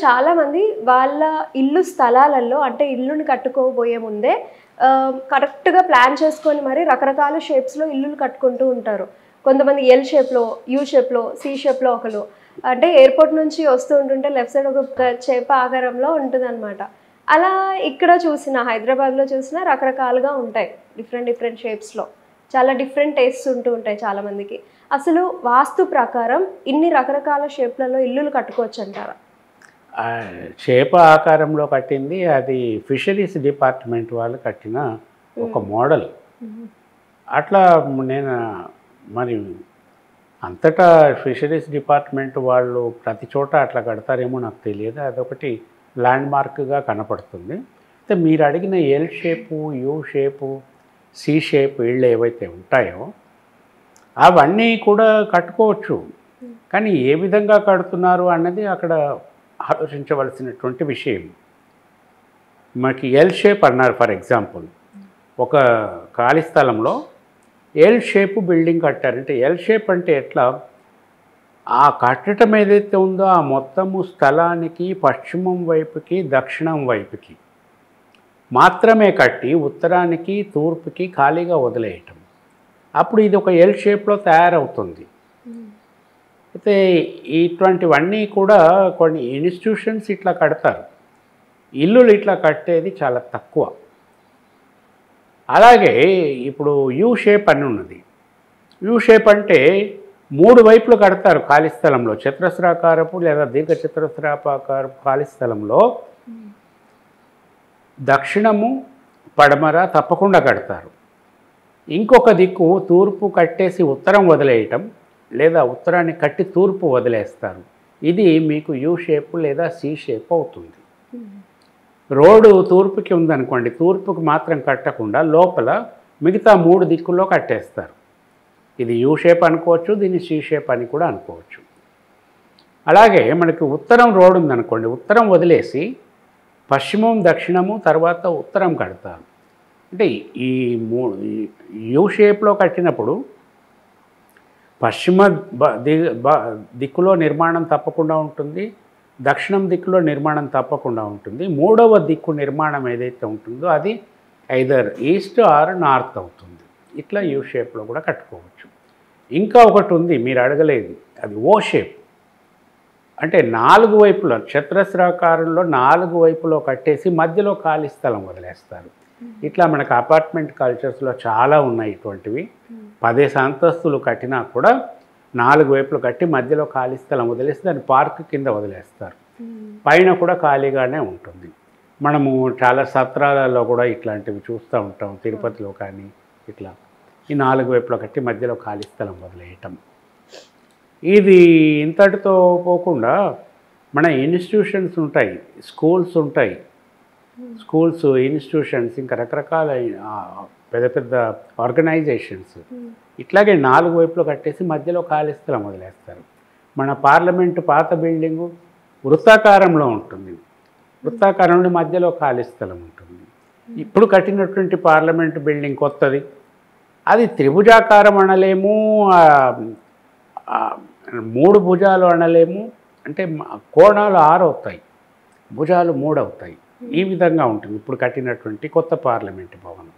చాలామంది వాళ్ళ ఇల్లు స్థలాలలో అంటే ఇల్లుని కట్టుకోబోయే ముందే కరెక్ట్‌గా ప్లాన్ చేసుకొని మరి రకరకాల షేప్స్‌లో ఇల్లులు కట్టుకుంటూ ఉంటారు. కొంతమంది ఎల్ షేప్‌లో, యూ షేప్‌లో, సి షేప్‌లో ఒకళ్ళు. అంటే ఎయిర్‌పోర్ట్ నుంచి వస్తూ ఉంటుంటే లెఫ్ట్ సైడ్ ఒక చేప ఆకారంలో ఉంటుందనమాట. అలా ఇక్కడ చూసిన హైదరాబాద్‌లో చూసినా రకరకాలుగా ఉంటాయి. డిఫరెంట్ డిఫరెంట్ షేప్స్‌లో. చాలా డిఫరెంట్ టేస్ట్స్ ఉంటూ ఉంటాయి చాలామందికి. అసలు వాస్తు ప్రకారం ఇన్ని రకరకాల షేప్‌లలో ఇల్లులు కట్టుకోవచ్చంటారా? చేప ఆకారంలో కట్టింది అది ఫిషరీస్ డిపార్ట్మెంట్ వాళ్ళు కట్టిన ఒక మోడల్. అట్లా నేను మరి అంతటా ఫిషరీస్ డిపార్ట్మెంట్ వాళ్ళు ప్రతి చోట అట్లా కడతారేమో నాకు తెలియదు. అదొకటి ల్యాండ్ మార్క్గా కనపడుతుంది. అయితే మీరు అడిగిన L shape, U shape, C shape ఇళ్ళు ఏవైతే ఉంటాయో అవన్నీ కూడా కట్టుకోవచ్చు. కానీ ఏ విధంగా కడుతున్నారు అన్నది అక్కడ ఆలోచించవలసినటువంటి విషయం. మనకి ఎల్ షేప్ అన్నారు ఫర్ ఎగ్జాంపుల్. ఒక ఖాళీ స్థలంలో ఎల్ షేపు బిల్డింగ్ కట్టారంటే ఎల్ షేప్ అంటే ఎట్లా? ఆ కట్టడం ఏదైతే ఉందో ఆ మొత్తము స్థలానికి పశ్చిమం వైపుకి, దక్షిణం వైపుకి మాత్రమే కట్టి ఉత్తరానికి, తూర్పుకి ఖాళీగా వదిలేయటం. అప్పుడు ఇది ఒక ఎల్ షేప్లో తయారవుతుంది. అయితే ఇటువంటివన్నీ కూడా కొన్ని ఇన్స్టిట్యూషన్స్ ఇట్లా కడతారు. ఇల్లులు ఇట్లా కట్టేది చాలా తక్కువ. అలాగే ఇప్పుడు యూ షేప్ అని ఉన్నది. యూ షేప్ అంటే 3 వైపులు కడతారు ఖాళీ స్థలంలో. చతురస్రాకారపు లేదా దీర్ఘ చతురస్రాకారపు ఖాళీ స్థలంలో దక్షిణము, పడమర తప్పకుండా కడతారు. ఇంకొక దిక్కు తూర్పు కట్టేసి ఉత్తరం వదిలేయటం, లేదా ఉత్తరాన్ని కట్టి తూర్పు వదిలేస్తారు. ఇది మీకు యూ షేప్ లేదా సి షేప్ అవుతుంది. రోడ్డు తూర్పుకి ఉందనుకోండి, తూర్పుకి మాత్రం కట్టకుండా లోపల మిగతా 3 దిక్కుల్లో కట్టేస్తారు. ఇది యూ షేప్ అనుకోవచ్చు, దీన్ని సి షేప్ అని కూడా అనుకోవచ్చు. అలాగే మనకి ఉత్తరం రోడ్డు ఉందనుకోండి, ఉత్తరం వదిలేసి పశ్చిమం, దక్షిణము తర్వాత ఉత్తరం కడతారు. అంటే ఈ యూ షేప్లో కట్టినప్పుడు పశ్చిమ దిక్కులో నిర్మాణం తప్పకుండా ఉంటుంది, దక్షిణం దిక్కులో నిర్మాణం తప్పకుండా ఉంటుంది. 3వ దిక్కు నిర్మాణం ఏదైతే ఉంటుందో అది ఐదర్ ఈస్ట్ ఆర్ నార్త్ అవుతుంది. ఇట్లా యూ షేప్లో కూడా కట్టుకోవచ్చు. ఇంకా ఒకటి ఉంది మీరు అడగలేదు, అది ఓ షేప్. అంటే 4 వైపులో చతురస్రాకారంలో 4 వైపులో కట్టేసి మధ్యలో ఖాళీ స్థలం వదిలేస్తారు. ఇట్లా మనకు అపార్ట్మెంట్ కల్చర్స్లో చాలా ఉన్నాయి ఇటువంటివి. 10 అంతస్తులు కట్టినా కూడా 4 వైపులు కట్టి మధ్యలో ఖాళీ స్థలం వదిలేసి దాన్ని పార్క్ కింద వదిలేస్తారు. పైన కూడా ఖాళీగానే ఉంటుంది. మనము చాలా సత్రాలలో కూడా ఇట్లాంటివి చూస్తూ ఉంటాం, తిరుపతిలో కానీ ఇట్లా ఈ 4 వైపులో కట్టి మధ్యలో ఖాళీ స్థలం వదిలేయటం. ఇది ఇంతటితో పోకుండా మన ఇన్స్టిట్యూషన్స్ ఉంటాయి, స్కూల్స్ ఉంటాయి. స్కూల్స్, ఇన్స్టిట్యూషన్స్, ఇంకా రకరకాల పెద్ద పెద్ద ఆర్గనైజేషన్స్ ఇట్లాగే 4 వైపులో కట్టేసి మధ్యలో ఖాళీ స్థలం వదిలేస్తారు. మన పార్లమెంటు పాత బిల్డింగు వృత్తాకారంలో ఉంటుంది. వృత్తాకారంలో మధ్యలో ఖాళీ స్థలం ఉంటుంది. ఇప్పుడు కట్టినటువంటి పార్లమెంటు బిల్డింగ్ కొత్తది, అది త్రిభుజాకారం అనలేము, 3 భుజాలు అనలేము. అంటే కోణాలు 6 అవుతాయి, భుజాలు 3 అవుతాయి. ఈ విధంగా ఉంటుంది ఇప్పుడు కట్టినటువంటి కొత్త పార్లమెంటు భవనం.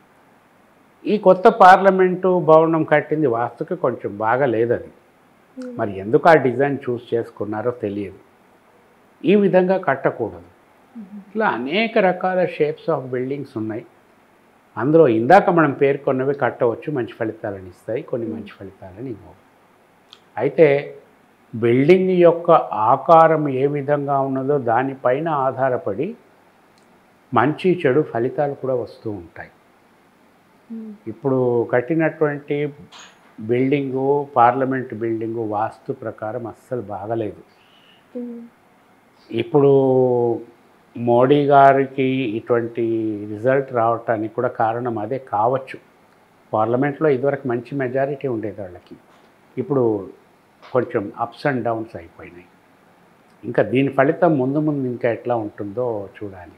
ఈ కొత్త పార్లమెంటు భవనం కట్టింది వాస్తుకి కొంచెం బాగా లేదది. మరి ఎందుకు ఆ డిజైన్ చూస్ చేసుకున్నారో తెలియదు. ఈ విధంగా కట్టకూడదు. ఇట్లా అనేక రకాల షేప్స్ ఆఫ్ బిల్డింగ్స్ ఉన్నాయి. అందులో ఇందాక మనం పేర్కొన్నవి కట్టవచ్చు, మంచి ఫలితాలను ఇస్తాయి, కొన్ని మంచి ఫలితాలను ఇవ్వవు. అయితే బిల్డింగ్ యొక్క ఆకారం ఏ విధంగా ఉన్నదో దానిపైన ఆధారపడి మంచి చెడు ఫలితాలు కూడా వస్తూ ఉంటాయి. ఇప్పుడు కట్టినటువంటి బిల్డింగు, పార్లమెంట్ బిల్డింగు వాస్తు ప్రకారం అస్సలు బాగలేదు. ఇప్పుడు మోడీ గారికి ఇటువంటి రిజల్ట్ రావటానికి కూడా కారణం అదే కావచ్చు. పార్లమెంట్లో ఇదివరకు మంచి మెజారిటీ ఉండేది వాళ్ళకి, ఇప్పుడు కొంచెం అప్స్ అండ్ డౌన్స్ అయిపోయినాయి. ఇంకా దీని ఫలితం ముందు ముందు ఇంకా ఎట్లా ఉంటుందో చూడాలి.